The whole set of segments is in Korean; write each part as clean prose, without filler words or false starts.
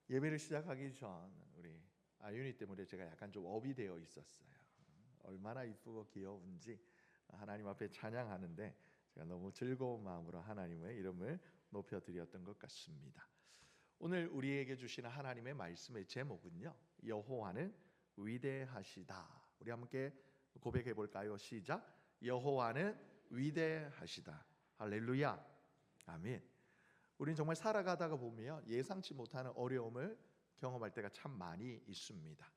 예배를 시작하기 전 우리 아윤이 때문에 제가 약간 좀 업이 되어 있었어요. 얼마나 이쁘고 귀여운지 하나님 앞에 찬양하는데 제가 너무 즐거운 마음으로 하나님의 이름을 높여드렸던 것 같습니다. 오늘 우리에게 주시는 하나님의 말씀의 제목은요, 여호와는 위대하시다. 우리 함께 고백해 볼까요? 시작. 여호와는 위대하시다. 할렐루야. 아멘. 우리는 정말 살아가다가 보면 예상치 못하는 어려움을 경험할 때가 참 많이 있습니다.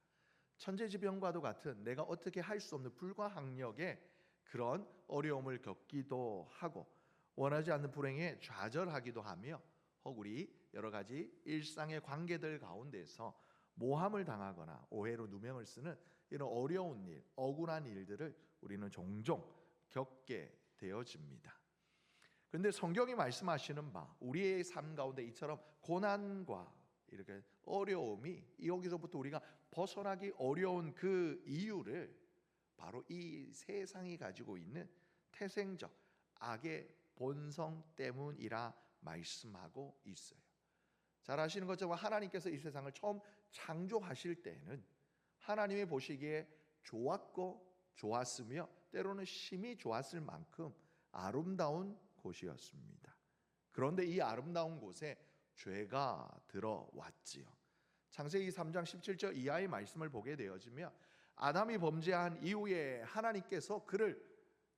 천재지변과도 같은 내가 어떻게 할 수 없는 불가항력의 그런 어려움을 겪기도 하고, 원하지 않는 불행에 좌절하기도 하며, 혹 우리 여러 가지 일상의 관계들 가운데서 모함을 당하거나 오해로 누명을 쓰는 이런 어려운 일, 억울한 일들을 우리는 종종 겪게 되어집니다. 그런데 성경이 말씀하시는 바, 우리의 삶 가운데 이처럼 고난과 이렇게 어려움이 여기서부터 우리가 벗어나기 어려운 그 이유를 바로 이 세상이 가지고 있는 태생적 악의 본성 때문이라 말씀하고 있어요. 잘 아시는 것처럼 하나님께서 이 세상을 처음 창조하실 때는 하나님이 보시기에 좋았고 좋았으며 때로는 심히 좋았을 만큼 아름다운 곳이었습니다. 그런데 이 아름다운 곳에 죄가 들어왔지요. 창세기 3장 17절 이하의 말씀을 보게 되어지면 아담이 범죄한 이후에 하나님께서 그를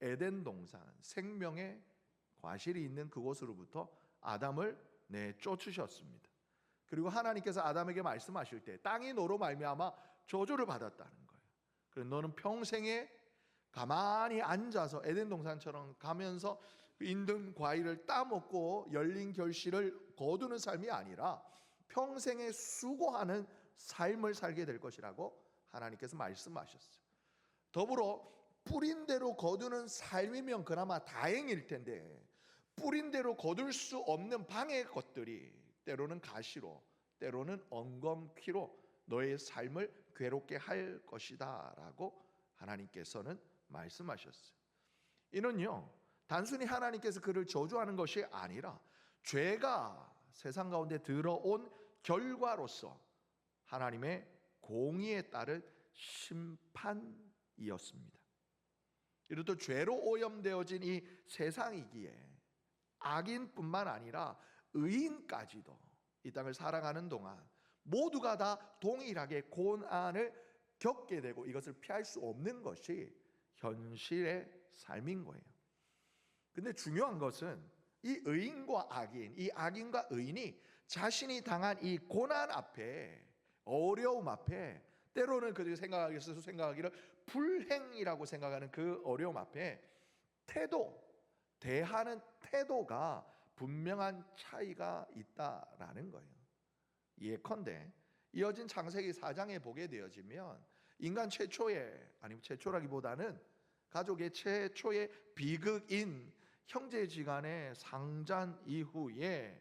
에덴 동산, 생명의 과실이 있는 그곳으로부터 아담을 내쫓으셨습니다. 그리고 하나님께서 아담에게 말씀하실 때 땅이 너로 말미암아 저주를 받았다는 거예요. 그래서 너는 평생에 가만히 앉아서 에덴 동산처럼 가면서 있는 과일을 따먹고 열린 결실을 거두는 삶이 아니라 평생에 수고하는 삶을 살게 될 것이라고 하나님께서 말씀하셨어요. 더불어 뿌린 대로 거두는 삶이면 그나마 다행일 텐데, 뿌린 대로 거둘 수 없는 방해 것들이 때로는 가시로, 때로는 엉겅퀴로 너의 삶을 괴롭게 할 것이다 라고 하나님께서는 말씀하셨어요. 이는요, 단순히 하나님께서 그를 저주하는 것이 아니라 죄가 세상 가운데 들어온 결과로서 하나님의 공의에 따른 심판이었습니다. 이렇듯 죄로 오염되어진 이 세상이기에 악인뿐만 아니라 의인까지도 이 땅을 살아가는 동안 모두가 다 동일하게 고난을 겪게 되고 이것을 피할 수 없는 것이 현실의 삶인 거예요. 근데 중요한 것은 이 의인과 악인, 이 악인과 의인이 자신이 당한 이 고난 앞에, 어려움 앞에, 때로는 그들이 생각하기를 불행이라고 생각하는 그 어려움 앞에 대하는 태도가 분명한 차이가 있다라는 거예요. 예컨대 이어진 창세기 4장에 보게 되어지면 인간 최초의, 아니면 최초라기보다는 가족의 최초의 비극인 형제지간의 상잔 이후에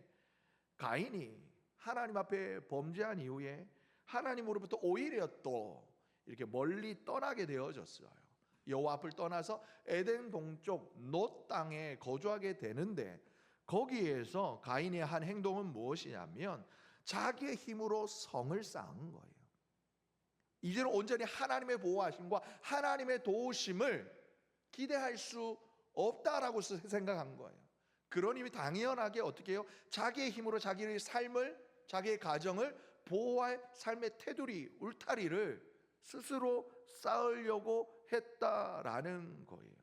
가인이 하나님 앞에 범죄한 이후에 하나님으로부터 오히려 또 이렇게 멀리 떠나게 되어졌어요. 여호와 앞을 떠나서 에덴 동쪽 놋 땅에 거주하게 되는데, 거기에서 가인의 한 행동은 무엇이냐면 자기의 힘으로 성을 쌓은 거예요. 이제는 온전히 하나님의 보호하심과 하나님의 도우심을 기대할 수 없다라고 생각한 거예요. 그러니 당연하게 어떻게 해요? 자기의 힘으로 자기의 삶을, 자기의 가정을 보호할 삶의 테두리, 울타리를 스스로 쌓으려고 했다라는 거예요.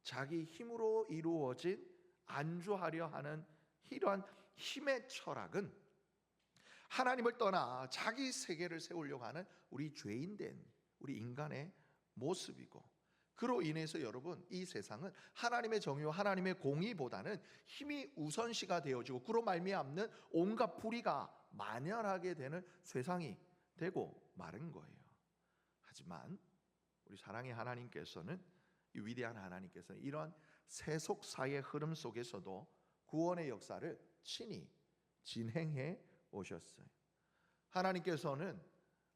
자기 힘으로 이루어진 안주하려 하는 이러한 힘의 철학은 하나님을 떠나 자기 세계를 세우려고 하는 우리 죄인된 우리 인간의 모습이고, 그로 인해서 여러분, 이 세상은 하나님의 정의와 하나님의 공의보다는 힘이 우선시가 되어지고 그로 말미암는 온갖 불의가 만연하게 되는 세상이 되고 마른 거예요. 하지만 우리 사랑의 하나님께서는, 이 위대한 하나님께서는 이러한 세속사의 흐름 속에서도 구원의 역사를 친히 진행해 오셨어요. 하나님께서는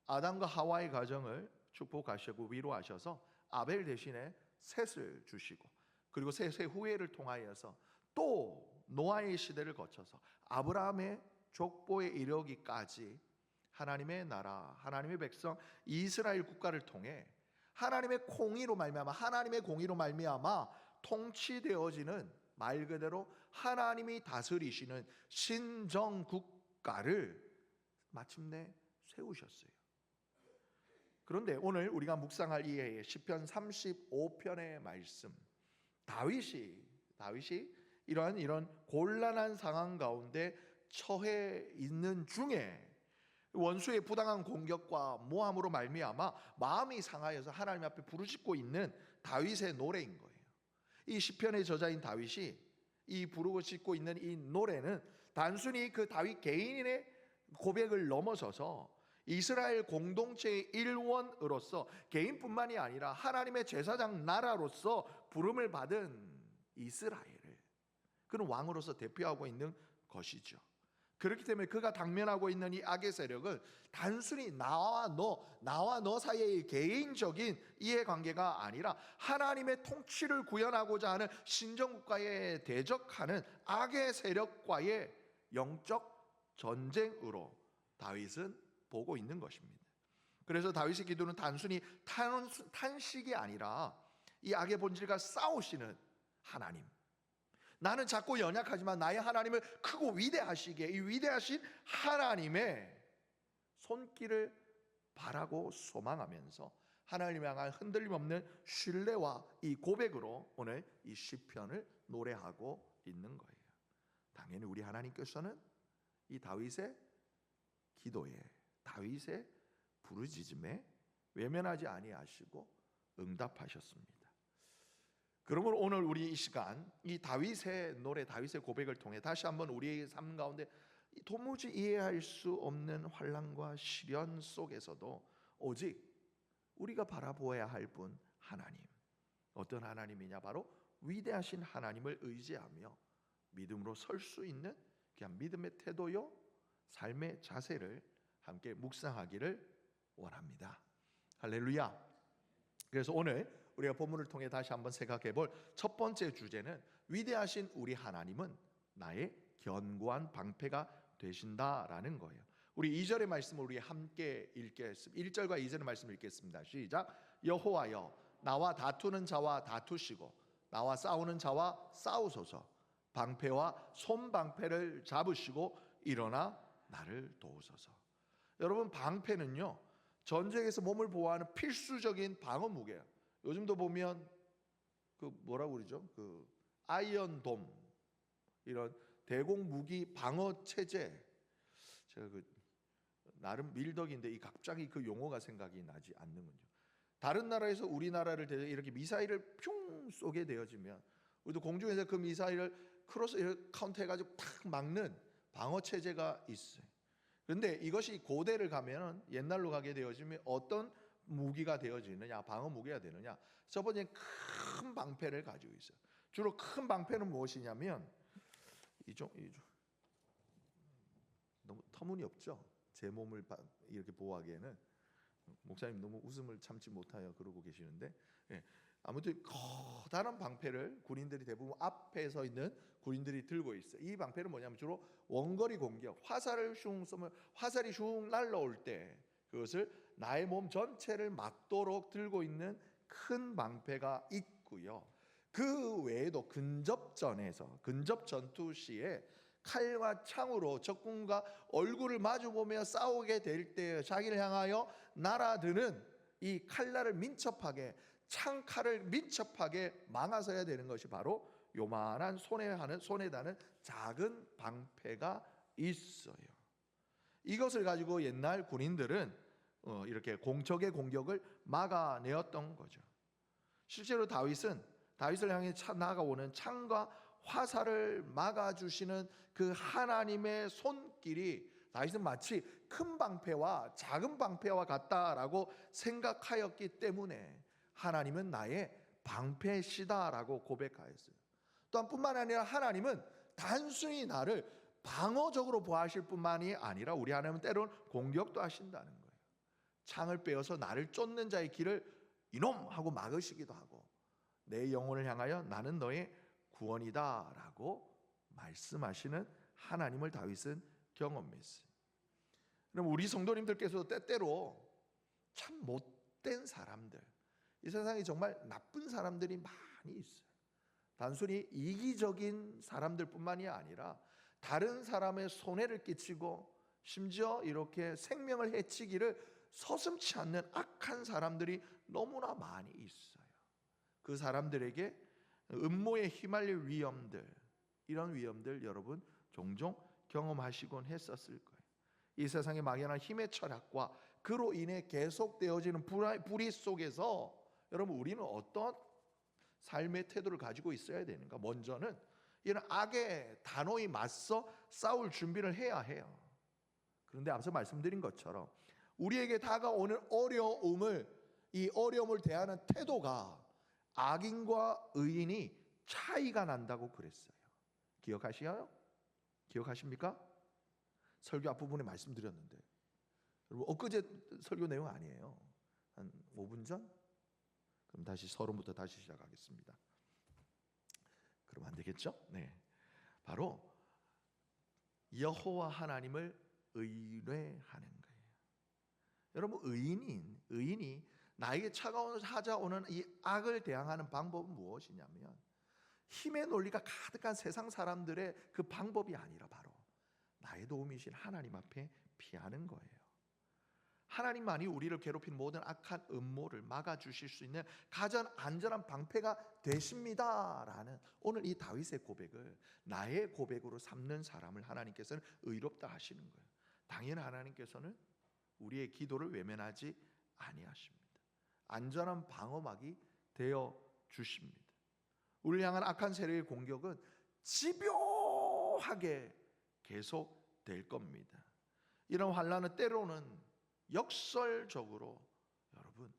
아담과 하와의 가정을 축복하시고 위로하셔서 아벨 대신에 셋을 주시고, 그리고 셋의 후예를 통하여서 또 노아의 시대를 거쳐서 아브라함의 족보에 이르기까지 하나님의 나라, 하나님의 백성 이스라엘 국가를 통해 하나님의 공의로 말미암아 통치되어지는, 말 그대로 하나님이 다스리시는 신정 국가를 마침내 세우셨어요. 그런데 오늘 우리가 묵상할 이 시편 35편의 말씀, 다윗이 이런 곤란한 상황 가운데 처해 있는 중에 원수의 부당한 공격과 모함으로 말미암아 마음이 상하여서 하나님 앞에 부르짖고 있는 다윗의 노래인 거예요. 이 시편의 저자인 다윗이 이 부르고 짖고 있는 이 노래는 단순히 그 다윗 개인의 고백을 넘어서서 이스라엘 공동체의 일원으로서 개인뿐만이 아니라 하나님의 제사장 나라로서 부름을 받은 이스라엘을 그는 왕으로서 대표하고 있는 것이죠. 그렇기 때문에 그가 당면하고 있는 이 악의 세력은 단순히 나와 너 사이의 개인적인 이해관계가 아니라 하나님의 통치를 구현하고자 하는 신정국가에 대적하는 악의 세력과의 영적 전쟁으로 다윗은 보고 있는 것입니다. 그래서 다윗의 기도는 단순히 탄식이 아니라 이 악의 본질과 싸우시는 하나님, 나는 작고 연약하지만 나의 하나님을 크고 위대하시기에 이 위대하신 하나님의 손길을 바라고 소망하면서 하나님을 향한 흔들림 없는 신뢰와 이 고백으로 오늘 이 시편을 노래하고 있는 거예요. 당연히 우리 하나님께서는 이 다윗의 기도에, 다윗의 부르짖음에 외면하지 아니하시고 응답하셨습니다. 그러므로 오늘 우리 이 시간 이 다윗의 노래, 다윗의 고백을 통해 다시 한번 우리의 삶 가운데 도무지 이해할 수 없는 환난과 시련 속에서도 오직 우리가 바라보아야 할 분 하나님, 어떤 하나님이냐, 바로 위대하신 하나님을 의지하며 믿음으로 설 수 있는 그냥 믿음의 태도요, 삶의 자세를 함께 묵상하기를 원합니다. 할렐루야. 그래서 오늘 우리가 본문을 통해 다시 한번 생각해 볼 첫 번째 주제는 위대하신 우리 하나님은 나의 견고한 방패가 되신다라는 거예요. 우리 2절의 말씀을 우리 함께 읽겠습니다. 1절과 2절의 말씀을 읽겠습니다. 시작. 여호와여, 나와 다투는 자와 다투시고 나와 싸우는 자와 싸우소서. 방패와 손방패를 잡으시고 일어나 나를 도우소서. 여러분, 방패는요, 전쟁에서 몸을 보호하는 필수적인 방어 무기예요. 요즘도 보면 그 뭐라고 그러죠? 그 아이언돔, 이런 대공 무기 방어 체제. 제가 그 나름 밀덕인데 이 갑자기 그 용어가 생각이 나지 않는군요. 다른 나라에서 우리나라를 대해 이렇게 미사일을 뿅 쏘게 되어지면 우리도 공중에서 그 미사일을 크로스 카운트해가지고 탁 막는 방어 체제가 있어요. 그런데 이것이 고대를 가면, 옛날로 가게 되어지면 어떤 무기가 되어지느냐, 방어 무기가 되느냐, 첫 번째는 큰 방패를 가지고 있어요. 주로 큰 방패는 무엇이냐면 너무 터무니없죠. 제 몸을 이렇게 보호하기에는. 목사님 너무 웃음을 참지 못하여 그러고 계시는데, 아무튼 커다란 방패를 군인들이 대부분 앞에 서 있는 군인들이 들고 있어요. 이 방패는 뭐냐면 주로 원거리 공격, 화살을 슝 쏘면 화살이 슝 날라올 때 그것을 나의 몸 전체를 막도록 들고 있는 큰 방패가 있고요. 그 외에도 근접 전투 시에 칼과 창으로 적군과 얼굴을 마주보며 싸우게 될 때 자기를 향하여 날아드는 이 칼날을 민첩하게, 창칼을 민첩하게 막아서야 되는 것이 바로 요만한 손에 닿는 작은 방패가 있어요. 이것을 가지고 옛날 군인들은 이렇게 공적의 공격을 막아내었던 거죠. 실제로 다윗을 향해 나아가오는 창과 화살을 막아주시는 그 하나님의 손길이 다윗은 마치 큰 방패와 작은 방패와 같다라고 생각하였기 때문에 하나님은 나의 방패시다라고 고백하였어요. 또한 뿐만 아니라 하나님은 단순히 나를 방어적으로 보호하실 뿐만이 아니라 우리 하나님은 때로는 공격도 하신다는 거예요. 창을 빼어서 나를 쫓는 자의 길을 이놈 하고 막으시기도 하고, 내 영혼을 향하여 나는 너의 구원이다 라고 말씀하시는 하나님을 다윗은 경험했어요. 그럼 우리 성도님들께서도 때때로 참 못된 사람들, 이 세상에 정말 나쁜 사람들이 많이 있어요. 단순히 이기적인 사람들뿐만이 아니라 다른 사람의 손해를 끼치고 심지어 이렇게 생명을 해치기를 서슴지 않는 악한 사람들이 너무나 많이 있어요. 그 사람들에게 음모에 휘말릴 위험들, 이런 위험들 여러분 종종 경험하시곤 했었을 거예요. 이 세상에 막연한 힘의 철학과 그로 인해 계속되어지는 불의 속에서 여러분 우리는 어떤 삶의 태도를 가지고 있어야 되는가? 먼저는 이런 악에 단호히 맞서 싸울 준비를 해야 해요. 그런데 앞서 말씀드린 것처럼 우리에게 다가오는 이 어려움을 대하는 태도가 악인과 의인이 차이가 난다고 그랬어요. 기억하시나요? 기억하십니까? 설교 앞부분에 말씀드렸는데, 여러분 엊그제 설교 내용 아니에요. 한 5분 전? 그럼 다시 서론부터 다시 시작하겠습니다. 그럼 안 되겠죠? 네, 바로 여호와 하나님을 의뢰하는 거예요. 여러분 의인이 나에게 찾아오는 이 악을 대항하는 방법은 무엇이냐면 힘의 논리가 가득한 세상 사람들의 그 방법이 아니라 바로 나의 도움이신 하나님 앞에 피하는 거예요. 하나님만이 우리를 괴롭힌 모든 악한 음모를 막아주실 수 있는 가장 안전한 방패가 되십니다라는 오늘 이 다윗의 고백을 나의 고백으로 삼는 사람을 하나님께서는 의롭다 하시는 거예요. 당연히 하나님께서는 우리의 기도를 외면하지 아니하십니다. 안전한 방어막이 되어 주십니다. 우리를 향한 악한 세력의 공격은 집요하게 계속될 겁니다. 이런 환난은 때로는 역설적으로 여러분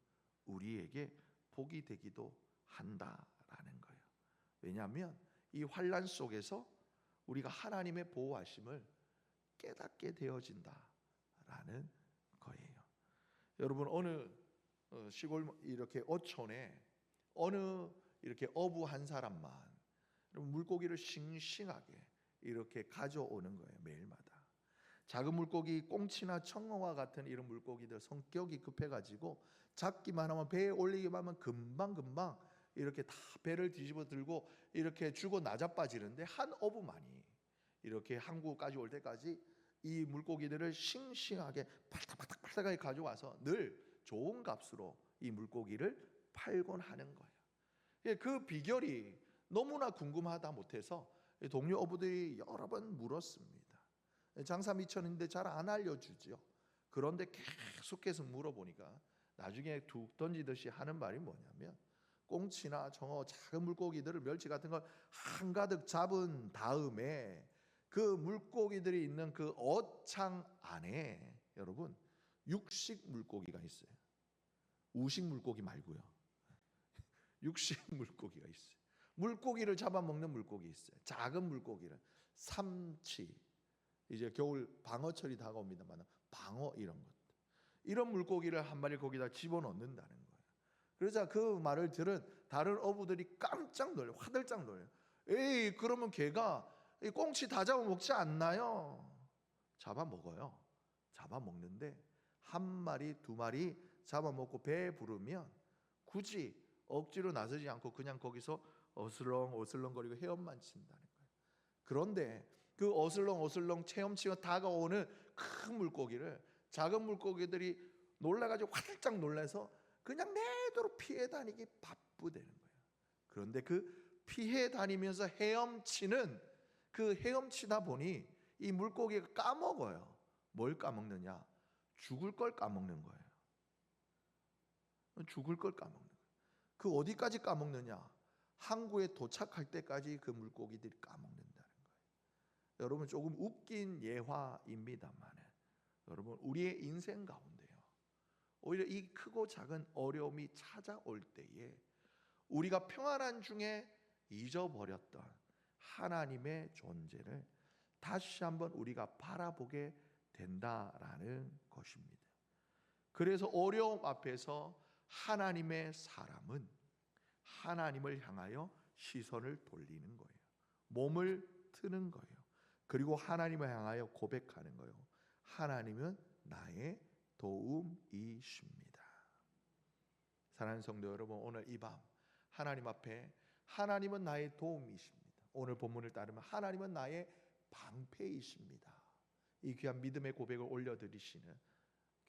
우리에게 복이 되기도 한다라는 거예요. 왜냐하면 이 환난 속에서 우리가 하나님의 보호하심을 깨닫게 되어진다라는 거예요. 여러분 어느 시골 이렇게 어촌에 어느 이렇게 어부 한 사람만 물고기를 싱싱하게 이렇게 가져오는 거예요. 매일마다. 작은 물고기 꽁치나 청어와 같은 이런 물고기들 성격이 급해가지고 잡기만 하면 배에 올리기만 하면 금방 이렇게 다 배를 뒤집어 들고 이렇게 죽어 나자빠지는데 한 어부만이 이렇게 한국까지 올 때까지 이 물고기들을 싱싱하게 팔딱팔딱하게 가져와서 늘 좋은 값으로 이 물고기를 팔곤 하는 거예요. 그 비결이 너무나 궁금하다 못해서 동료 어부들이 여러 번 물었습니다. 장사 미천인데 잘 안 알려주죠. 그런데 계속해서 물어보니까 나중에 툭 던지듯이 하는 말이 뭐냐면 꽁치나 정어 작은 물고기들을 멸치 같은 걸 한가득 잡은 다음에 그 물고기들이 있는 그 어창 안에 여러분 육식 물고기가 있어요. 우식 물고기 말고요. 육식 물고기가 있어요. 물고기를 잡아먹는 물고기 있어요. 작은 물고기를 삼치, 이제 겨울 방어철이 다가옵니다만 방어 이런 물고기를 한 마리 거기다 집어넣는다는 거예요. 그러자 그 말을 들은 다른 어부들이 깜짝 놀라요. 화들짝 놀라요. 에이 그러면 걔가 이 꽁치 다 잡아먹지 않나요? 잡아먹어요. 잡아먹는데 한 마리 두 마리 잡아먹고 배 부르면 굳이 억지로 나서지 않고 그냥 거기서 어슬렁거리고 헤엄만 친다는 거예요. 그런데 그 어슬렁 체험치고 다가오는 큰 물고기를 작은 물고기들이 놀라가지고 화들짝 놀라서 그냥 내도록 피해 다니기 바쁘다는 거예요. 그런데 그 피해 다니면서 헤엄치다 보니 이 물고기가 까먹어요. 뭘 까먹느냐? 죽을 걸 까먹는 거예요. 죽을 걸 까먹는 거예요. 그 어디까지 까먹느냐? 항구에 도착할 때까지 그 물고기들이 까먹는다는 거예요. 여러분 조금 웃긴 예화입니다만 여러분 우리의 인생 가운데요 오히려 이 크고 작은 어려움이 찾아올 때에 우리가 평안한 중에 잊어버렸던 하나님의 존재를 다시 한번 우리가 바라보게 된다라는 것입니다. 그래서 어려움 앞에서 하나님의 사람은 하나님을 향하여 시선을 돌리는 거예요. 몸을 트는 거예요. 그리고 하나님을 향하여 고백하는 거예요. 하나님은 나의 도움이십니다. 사랑하는 성도 여러분, 오늘 이 밤 하나님 앞에 하나님은 나의 도움이십니다. 오늘 본문을 따르면 하나님은 나의 방패이십니다. 이 귀한 믿음의 고백을 올려드리시는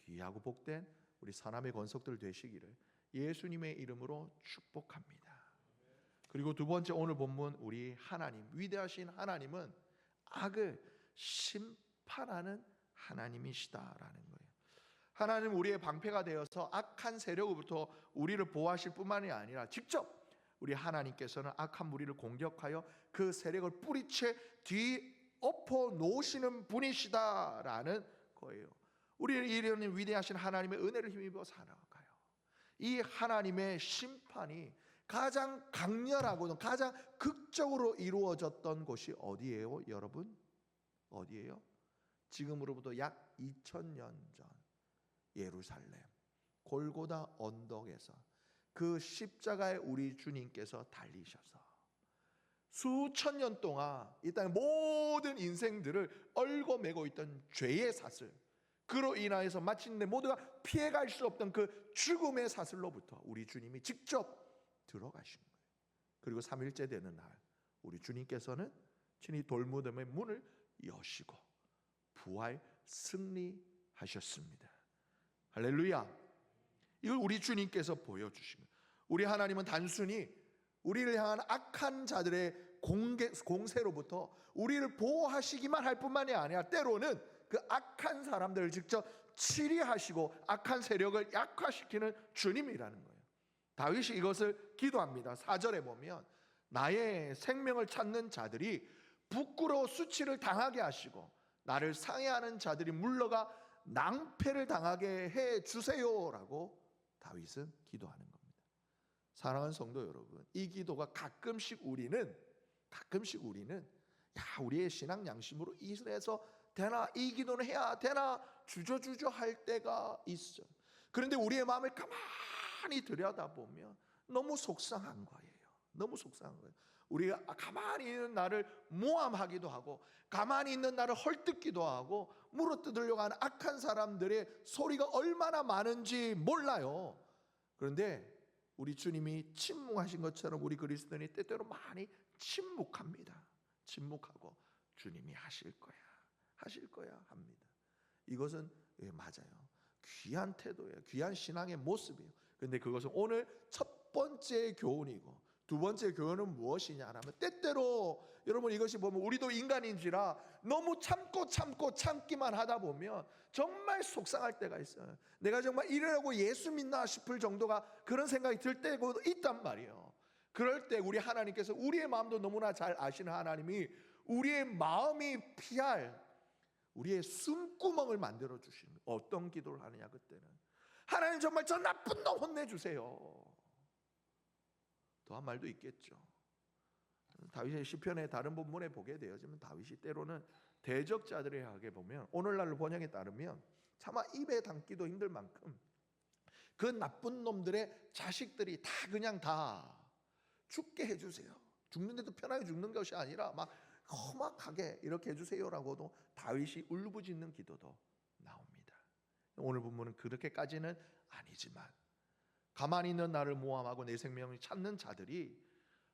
귀하고 복된 우리 사람의 권속들 되시기를 예수님의 이름으로 축복합니다. 그리고 두 번째, 오늘 본문 우리 하나님, 위대하신 하나님은 악을 심판하는 하나님이시다라는 거예요. 하나님 우리의 방패가 되어서 악한 세력으로부터 우리를 보호하실 뿐만이 아니라 직접 우리 하나님께서는 악한 무리를 공격하여 그 세력을 뿌리채 뒤엎어 놓으시는 분이시다라는 거예요. 우리는 이런 위대하신 하나님의 은혜를 힘입어 살아가요. 이 하나님의 심판이 가장 강렬하고도 가장 극적으로 이루어졌던 곳이 어디예요, 여러분? 어디예요? 지금으로부터 약 2000년 전 예루살렘 골고다 언덕에서 그 십자가에 우리 주님께서 달리셔서 수천 년 동안 이 땅의 모든 인생들을 얽어매고 있던 죄의 사슬, 그로 인하여서 마침내 모두가 피해갈 수 없던 그 죽음의 사슬로부터 우리 주님이 직접 들어가신 거예요. 그리고 3일째 되는 날 우리 주님께서는 친히 돌무덤의 문을 여시고 부활 승리하셨습니다. 할렐루야. 이걸 우리 주님께서 보여주신 거예요. 우리 하나님은 단순히 우리를 향한 악한 자들의 공세로부터 우리를 보호하시기만 할 뿐만이 아니라 때로는 그 악한 사람들을 직접 치리하시고 악한 세력을 약화시키는 주님이라는 거예요. 다윗이 이것을 기도합니다. 4절에 보면 나의 생명을 찾는 자들이 부끄러워 수치를 당하게 하시고 나를 상해하는 자들이 물러가 낭패를 당하게 해 주세요라고 다윗은 기도하는 겁니다. 사랑하는 성도 여러분, 이 기도가 가끔씩 우리는 우리의 신앙 양심으로 이래서 되나, 이 기도는 해야 되나 주저주저 할 때가 있어요. 그런데 우리의 마음을 가만히 들여다보면 너무 속상한 거예요. 너무 속상한 거예요. 우리가 가만히 있는 나를 모함하기도 하고 가만히 있는 나를 헐뜯기도 하고 물어뜯으려고 하는 악한 사람들의 소리가 얼마나 많은지 몰라요. 그런데 우리 주님이 침묵하신 것처럼 우리 그리스도인이 때때로 많이 침묵합니다. 침묵하고 주님이 하실 거야 합니다. 이것은 맞아요. 귀한 태도예요. 귀한 신앙의 모습이에요. 그런데 그것은 오늘 첫 번째 교훈이고, 두 번째 교훈은 무엇이냐 하면, 때때로 여러분 이것이 보면 우리도 인간인지라 너무 참기만 하다 보면 정말 속상할 때가 있어요. 내가 정말 이러려고 예수 믿나 싶을 정도가 그런 생각이 들 때도 있단 말이에요. 그럴 때 우리 하나님께서, 우리의 마음도 너무나 잘 아시는 하나님이 우리의 마음이 피할 우리의 숨구멍을 만들어 주시는, 어떤 기도를 하느냐, 그때는 하나님 정말 저 나쁜 놈 혼내주세요. 더한 말도 있겠죠. 다윗의 시편의 다른 본문에 보게 되어지면 다윗이 때로는 대적자들에게 보면, 오늘날 번역에 따르면 차마 입에 담기도 힘들 만큼 그 나쁜 놈들의 자식들이 다 그냥 다 죽게 해주세요. 죽는데도 편하게 죽는 것이 아니라 막 험악하게 이렇게 해주세요라고도 다윗이 울부짖는 기도도 나옵니다. 오늘 본문은 그렇게까지는 아니지만 가만히 있는 나를 모함하고 내 생명을 찾는 자들이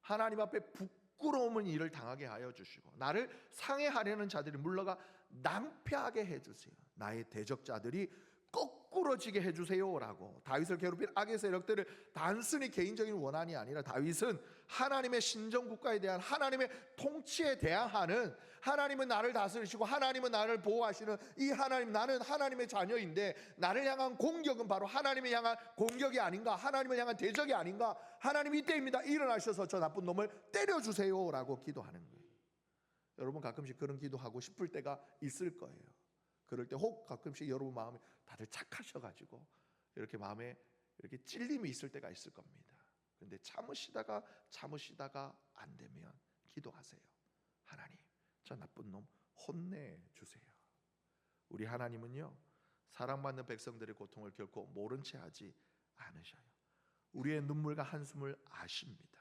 하나님 앞에 부끄러운 일을 당하게 하여 주시고 나를 상해하려는 자들이 물러가 낭패하게 해주세요. 나의 대적자들이 거꾸러지게 해주세요라고 다윗을 괴롭힌 악의 세력들을 단순히 개인적인 원한이 아니라 다윗은 하나님의 신정국가에 대한 하나님의 통치에 대항하는, 하나님은 나를 다스리시고 하나님은 나를 보호하시는 이 하나님, 나는 하나님의 자녀인데 나를 향한 공격은 바로 하나님을 향한 공격이 아닌가, 하나님을 향한 대적이 아닌가, 하나님 이때입니다, 일어나셔서 저 나쁜 놈을 때려주세요라고 기도하는 거예요. 여러분 가끔씩 그런 기도하고 싶을 때가 있을 거예요. 그럴 때 혹 가끔씩 여러분 마음에 다들 착하셔가지고 이렇게 마음에 이렇게 찔림이 있을 때가 있을 겁니다. 그런데 참으시다가 안 되면 기도하세요. 하나님, 저 나쁜 놈 혼내주세요. 우리 하나님은요, 사랑받는 백성들의 고통을 결코 모른 채 하지 않으셔요. 우리의 눈물과 한숨을 아십니다.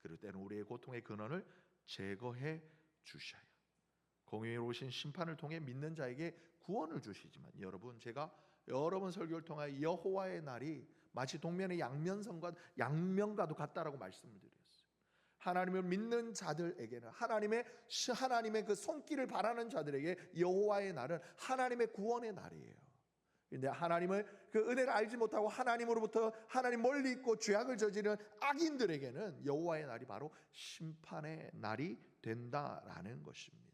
그럴 때는 우리의 고통의 근원을 제거해 주셔요. 공의로우신 심판을 통해 믿는 자에게 구원을 주시지만 여러분, 제가 여러 번 설교를 통하여 여호와의 날이 마치 동면의 양면과도 같다라고 말씀을 드렸어요. 하나님을 믿는 자들에게는 하나님의 그 손길을 바라는 자들에게 여호와의 날은 하나님의 구원의 날이에요. 근데 하나님을 그 은혜를 알지 못하고 하나님으로부터 하나님 멀리 있고 죄악을 저지르는 악인들에게는 여호와의 날이 바로 심판의 날이 된다라는 것입니다.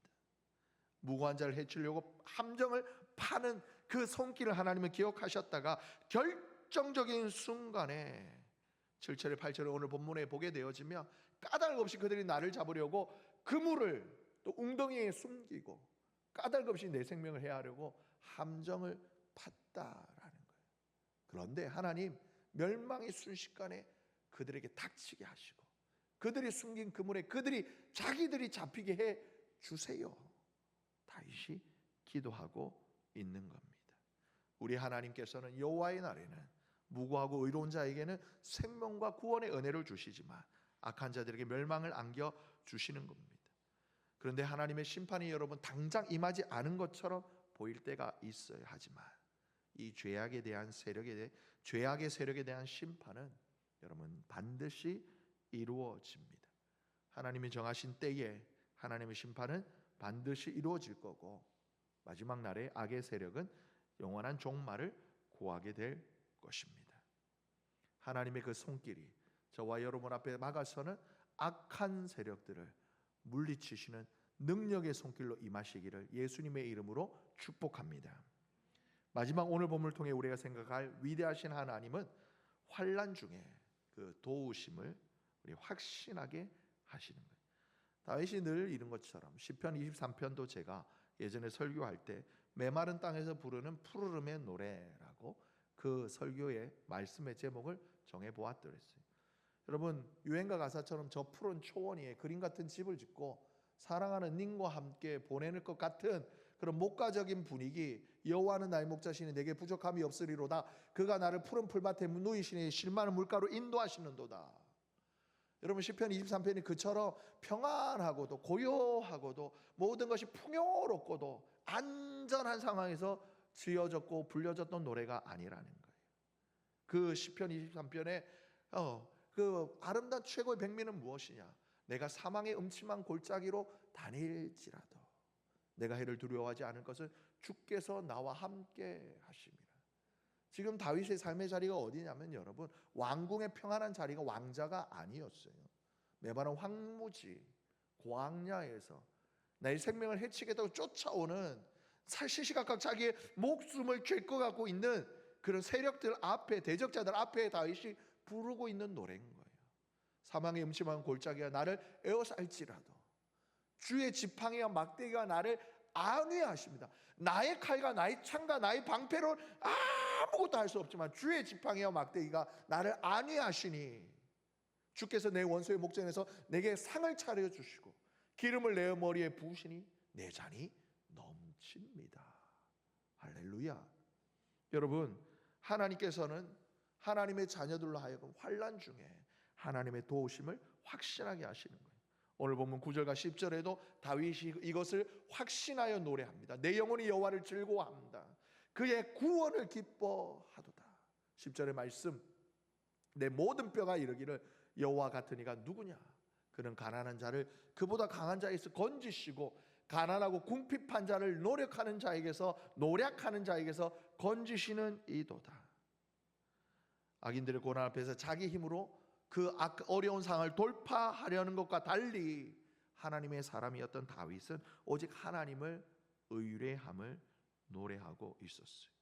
무고한 자를 해치려고 함정을 파는 그 손길을 하나님은 기억하셨다가 결정적인 순간에 7절에 8절에 오늘 본문에 보게 되어지며 까닭 없이 그들이 나를 잡으려고 그물을 또 웅덩이에 숨기고 까닭 없이 내 생명을 해하려고 함정을 팠다라는 거예요. 그런데 하나님 멸망의 순식간에 그들에게 닥치게 하시고 그들이 숨긴 그물에 자기들이 잡히게 해 주세요. 다윗이 기도하고 있는 겁니다. 우리 하나님께서는 여호와의 날에는 무고하고 의로운 자에게는 생명과 구원의 은혜를 주시지만 악한 자들에게 멸망을 안겨 주시는 겁니다. 그런데 하나님의 심판이 여러분 당장 임하지 않은 것처럼 보일 때가 있어야 하지만 이 죄악의 세력에 대한 심판은 여러분 반드시 이루어집니다. 하나님이 정하신 때에 하나님의 심판은 반드시 이루어질 거고 마지막 날에 악의 세력은 영원한 종말을 고하게 될 것입니다. 하나님의 그 손길이 저와 여러분 앞에 막아서는 악한 세력들을 물리치시는 능력의 손길로 임하시기를 예수님의 이름으로 축복합니다. 마지막 오늘 본문을 통해 우리가 생각할 위대하신 하나님은 환난 중에 그 도우심을 우리 확신하게 하시는 거예요. 다윗이 늘 이런 것처럼 시편 23편도 제가 예전에 설교할 때 메마른 땅에서 부르는 푸르름의 노래라고 그 설교의 말씀의 제목을 정해 보았더랬어요. 여러분 유행가 가사처럼 저 푸른 초원 위에 그림 같은 집을 짓고 사랑하는 님과 함께 보내는 것 같은 그런 목가적인 분위기, 여호와는 나의 목자시니 내게 부족함이 없으리로다. 그가 나를 푸른 풀밭에 누이시니 실만한 물가로 인도하시는도다. 여러분 시편 23편이 그처럼 평안하고도 고요하고도 모든 것이 풍요롭고도 안전한 상황에서 지어졌고 불려졌던 노래가 아니라는 거예요. 그 시편 23편에 그 아름다운 최고의 백미는 무엇이냐? 내가 사망의 음침한 골짜기로 다닐지라도 내가 해를 두려워하지 않을 것은 주께서 나와 함께 하심이라. 지금 다윗의 삶의 자리가 어디냐면 여러분 왕궁의 평안한 자리가 왕자가 아니었어요. 메마른 황무지 광야에서 내 생명을 해치겠다고 쫓아오는 시시각각 자기의 목숨을 쥘 것 같고 있는 그런 세력들 앞에 대적자들 앞에 다윗이 부르고 있는 노래인 거예요. 사망의 음침한 골짜기가 나를 에워쌀지라도 주의 지팡이와 막대기가 나를 안위하십니다. 나의 칼과 나의 창과 나의 방패로 아무것도 할 수 없지만 주의 지팡이와 막대기가 나를 안위하시니 주께서 내 원수의 목전에서 내게 상을 차려 주시고 기름을 내 머리에 부으시니 내 잔이 넘칩니다. 할렐루야. 여러분 하나님께서는 하나님의 자녀들로 하여금 환난 중에 하나님의 도우심을 확신하게 하시는 거예요. 오늘 보면 9절과 10절에도 다윗이 이것을 확신하여 노래합니다. 내 영혼이 여호와를 즐거워합니다. 그의 구원을 기뻐하도다. 10절의 말씀 내 모든 뼈가 이르기를 여호와 같은 이가 누구냐? 그는 가난한 자를 그보다 강한 자에게서 건지시고 가난하고 궁핍한 자를 노력하는 자에게서 건지시는 이도다. 악인들의 고난 앞에서 자기 힘으로 그 어려운 상황을 돌파하려는 것과 달리 하나님의 사람이었던 다윗은 오직 하나님을 의뢰함을 노래하고 있었어요.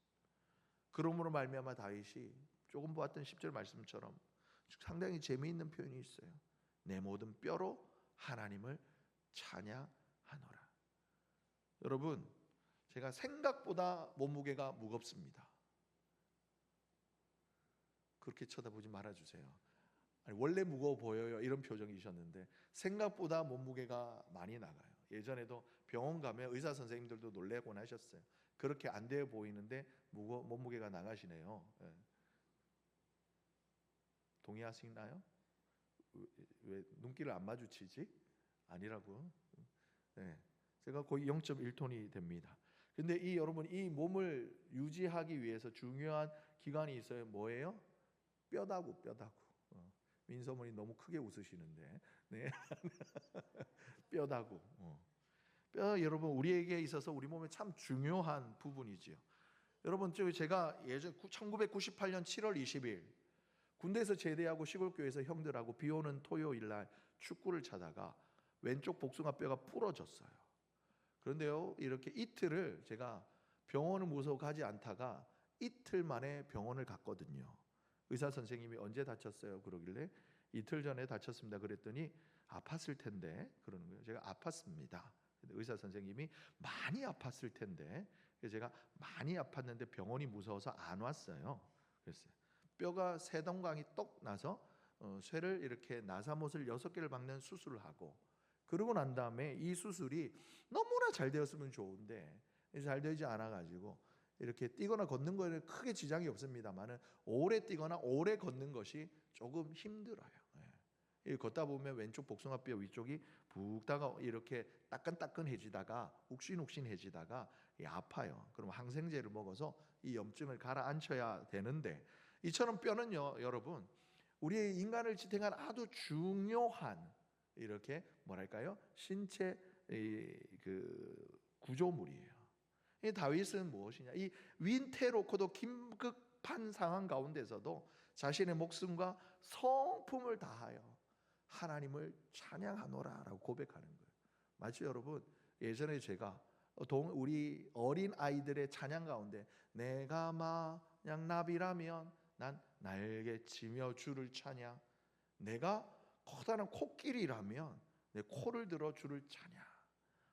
그러므로 말미암아 다윗이 조금 보았던 10절 말씀처럼 상당히 재미있는 표현이 있어요. 내 모든 뼈로 하나님을 찬양하노라. 여러분 제가 생각보다 몸무게가 무겁습니다. 그렇게 쳐다보지 말아주세요. 아니, 원래 무거워 보여요 이런 표정이셨는데 생각보다 몸무게가 많이 나가요. 예전에도 병원 가면 의사 선생님들도 놀래곤 하셨어요. 그렇게 안 돼 보이는데 몸무게가 나가시네요. 네. 동의하시나요? 왜 눈길을 안 마주치지? 아니라고. 네. 제가 거의 0.1톤이 됩니다. 근데 이 여러분 이 몸을 유지하기 위해서 중요한 기관이 있어요. 뭐예요? 뼈다구, 뼈다구. 민서머니 너무 크게 웃으시는데, 네. 뼈다구. 뼈 여러분 우리에게 있어서 우리 몸에 참 중요한 부분이지요. 여러분 제가 예전 1998년 7월 20일 군대에서 제대하고 시골교회에서 형들하고 비오는 토요일 날 축구를 차다가 왼쪽 복숭아뼈가 부러졌어요. 그런데요 이렇게 이틀을 제가 병원을 무서워 가지 않다가 이틀 만에 병원을 갔거든요. 의사 선생님이 언제 다쳤어요? 그러길래 이틀 전에 다쳤습니다. 그랬더니 아팠을 텐데 그러는 거예요. 제가 아팠습니다. 근데 의사 선생님이 많이 아팠을 텐데 제가 많이 아팠는데 병원이 무서워서 안 왔어요. 그랬어요. 뼈가 세동강이 똑 나서 쇠를 이렇게 나사못을 6개를 박는 수술을 하고 그러고 난 다음에 이 수술이 너무나 잘 되었으면 좋은데 잘 되지 않아 가지고 이렇게 뛰거나 걷는 거에는 크게 지장이 없습니다만은 오래 뛰거나 오래 걷는 것이 조금 힘들어요. 예. 걷다 보면 왼쪽 복숭아뼈 위쪽이 붓다가 이렇게 따끈따끈해지다가 욱신욱신해지다가 아파요. 그럼 항생제를 먹어서 이 염증을 가라앉혀야 되는데 이처럼 뼈는요, 여러분, 우리 인간을 지탱한 아주 중요한 이렇게 뭐랄까요? 신체 그 구조물이에요. 이 다윗은 무엇이냐? 이 윈테로코도 긴급한 상황 가운데서도 자신의 목숨과 성품을 다하여 하나님을 찬양하노라라고 고백하는 거예요. 맞죠, 여러분? 예전에 제가 우리 어린 아이들의 찬양 가운데 내가 마냥 나비라면 난 날개치며 주를 찬양. 내가 커다란 코끼리라면 내 코를 들어 주를 찬양.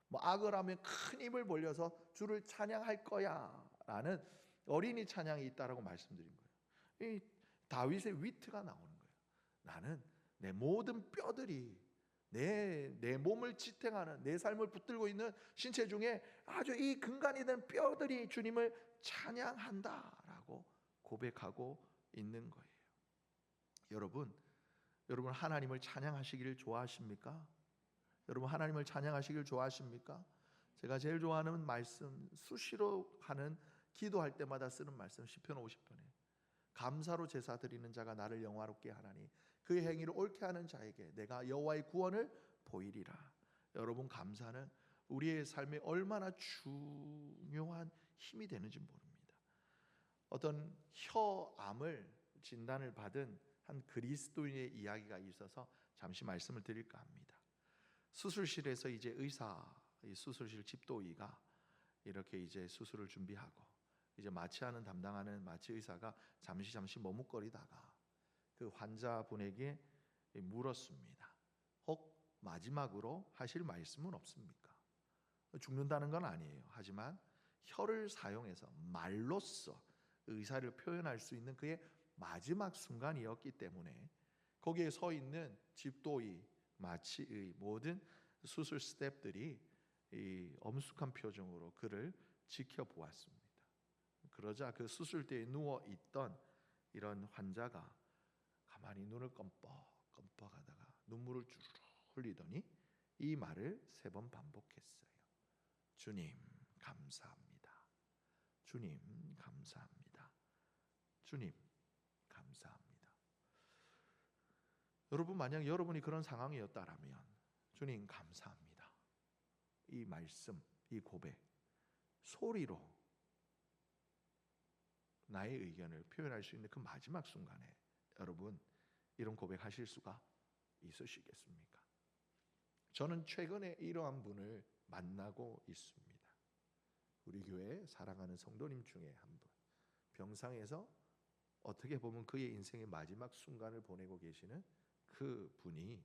뭐 악어라면 큰 입을 벌려서 주를 찬양할 거야라는 어린이 찬양이 있다라고 말씀드린 거예요. 이 다윗의 위트가 나오는 거예요. 나는 내 모든 뼈들이 내 몸을 지탱하는 내 삶을 붙들고 있는 신체 중에 아주 이 근간이 된 뼈들이 주님을 찬양한다라고 고백하고 있는 거예요. 여러분 하나님을 찬양하시기를 좋아하십니까? 여러분 하나님을 찬양하시길 좋아하십니까? 제가 제일 좋아하는 말씀 수시로 하는 기도할 때마다 쓰는 말씀 시편 50편에 감사로 제사 드리는 자가 나를 영화롭게 하나니 그의 행위를 옳게 하는 자에게 내가 여호와의 구원을 보이리라. 여러분 감사는 우리의 삶에 얼마나 중요한 힘이 되는지 모릅니다. 어떤 혀암을 진단을 받은 한 그리스도인의 이야기가 있어서 잠시 말씀을 드릴까 합니다. 수술실에서 이제 이 수술실 집도의가 이렇게 이제 수술을 준비하고 이제 마취하는 담당하는 마취 의사가 잠시 머뭇거리다가 그 환자분에게 물었습니다. 혹 마지막으로 하실 말씀은 없습니까? 죽는다는 건 아니에요. 하지만 혀를 사용해서 말로써 의사를 표현할 수 있는 그의 마지막 순간이었기 때문에 거기에 서 있는 집도의, 마취의 모든 수술 스태프들이 이 엄숙한 표정으로 그를 지켜보았습니다. 그러자 그 수술대에 누워 있던 이런 환자가 가만히 눈을 껌뻑하다가 눈물을 주르르 흘리더니 이 말을 3번 반복했어요. 주님 감사합니다. 주님 감사합니다. 주님 감사합니다. 여러분 만약 여러분이 그런 상황이었다라면 주님 감사합니다. 이 말씀, 이 고백 소리로 나의 의견을 표현할 수 있는 그 마지막 순간에 여러분 이런 고백하실 수가 있으시겠습니까? 저는 최근에 이러한 분을 만나고 있습니다. 우리 교회 사랑하는 성도님 중에 한 분, 병상에서 어떻게 보면 그의 인생의 마지막 순간을 보내고 계시는 그 분이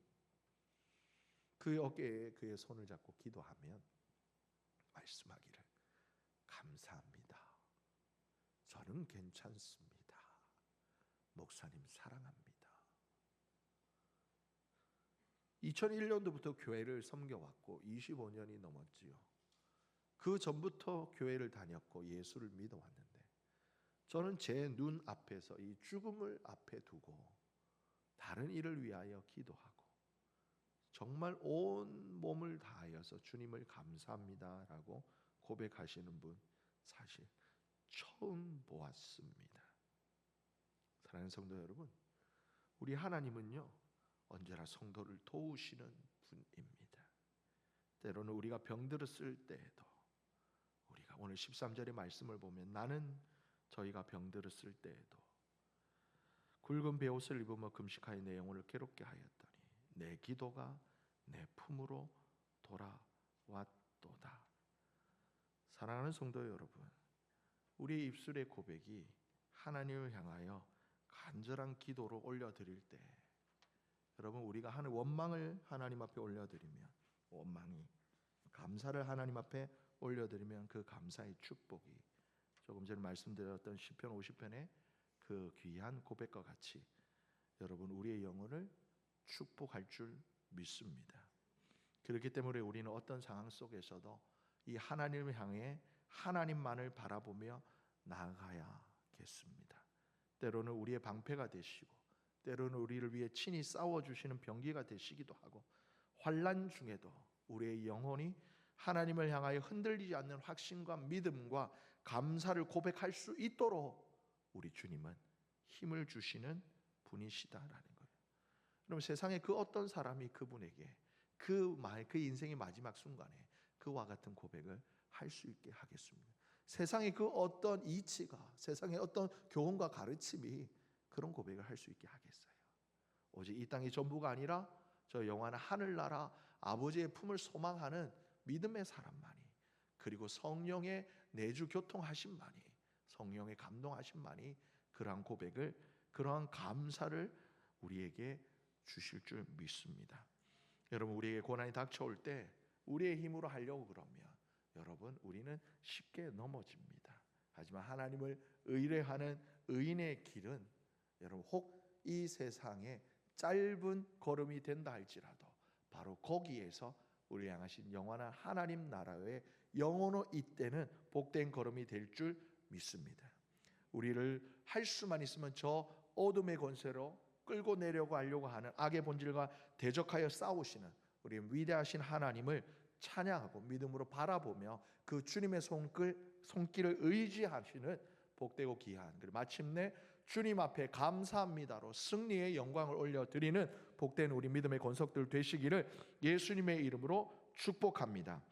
그의 어깨에 그의 손을 잡고 기도하면 말씀하기를 감사합니다. 저는 괜찮습니다. 목사님 사랑합니다. 2001년도부터 교회를 섬겨왔고 25년이 넘었지요. 그 전부터 교회를 다녔고 예수를 믿어왔는데 저는 제 눈 앞에서 이 죽음을 앞에 두고 다른 일을 위하여 기도하고 정말 온 몸을 다하여서 주님을 감사합니다라고 고백하시는 분 사실 처음 보았습니다. 사랑하는 성도 여러분, 우리 하나님은요 언제나 성도를 도우시는 분입니다. 때로는 우리가 병들었을 때에도, 우리가 오늘 13절의 말씀을 보면 나는 저희가 병들었을 때에도 굵은 베옷을 입으며 금식하여 내 영혼을 괴롭게 하였더니 내 기도가 내 품으로 돌아왔도다. 사랑하는 성도 여러분, 우리의 입술의 고백이 하나님을 향하여 간절한 기도로 올려드릴 때, 여러분 우리가 하는 원망을 하나님 앞에 올려드리면, 원망이 감사를 하나님 앞에 올려드리면 그 감사의 축복이 조금 전에 말씀드렸던 시편 50편의 그 귀한 고백과 같이 여러분 우리의 영혼을 축복할 줄 믿습니다. 그렇기 때문에 우리는 어떤 상황 속에서도 이 하나님을 향해 하나님만을 바라보며 나아가야겠습니다. 때로는 우리의 방패가 되시고, 때로는 우리를 위해 친히 싸워주시는 병기가 되시기도 하고, 환난 중에도 우리의 영혼이 하나님을 향하여 흔들리지 않는 확신과 믿음과 감사를 고백할 수 있도록 우리 주님은 힘을 주시는 분이시다라는 거예요. 그럼 세상에 그 어떤 사람이 그분에게 그 인생의 마지막 순간에 그와 같은 고백을 할 수 있게 하겠습니다. 세상의 그 어떤 이치가, 세상의 어떤 교훈과 가르침이 그런 고백을 할 수 있게 하겠어요? 오직 이 땅이 전부가 아니라 저 영원한 하늘나라 아버지의 품을 소망하는 믿음의 사람만이, 그리고 성령의 내주 교통하심만이, 성령의 감동하심만이 그러한 고백을, 그러한 감사를 우리에게 주실 줄 믿습니다. 여러분 우리에게 고난이 닥쳐올 때 우리의 힘으로 하려고 그러면 여러분 우리는 쉽게 넘어집니다. 하지만 하나님을 의뢰하는 의인의 길은 여러분 혹 이 세상에 짧은 걸음이 된다 할지라도 바로 거기에서 우리 향하신 영원한 하나님 나라의 영원히 이때는 복된 걸음이 될 줄 믿습니다. 우리를 할 수만 있으면 저 어둠의 권세로 끌고 내려고 하려고 하는 악의 본질과 대적하여 싸우시는 우리 위대하신 하나님을 찬양하고 믿음으로 바라보며 그 주님의 손길을 의지하시는 복되고 귀한, 그리고 마침내 주님 앞에 감사합니다로 승리의 영광을 올려드리는 복된 우리 믿음의 권속들 되시기를 예수님의 이름으로 축복합니다.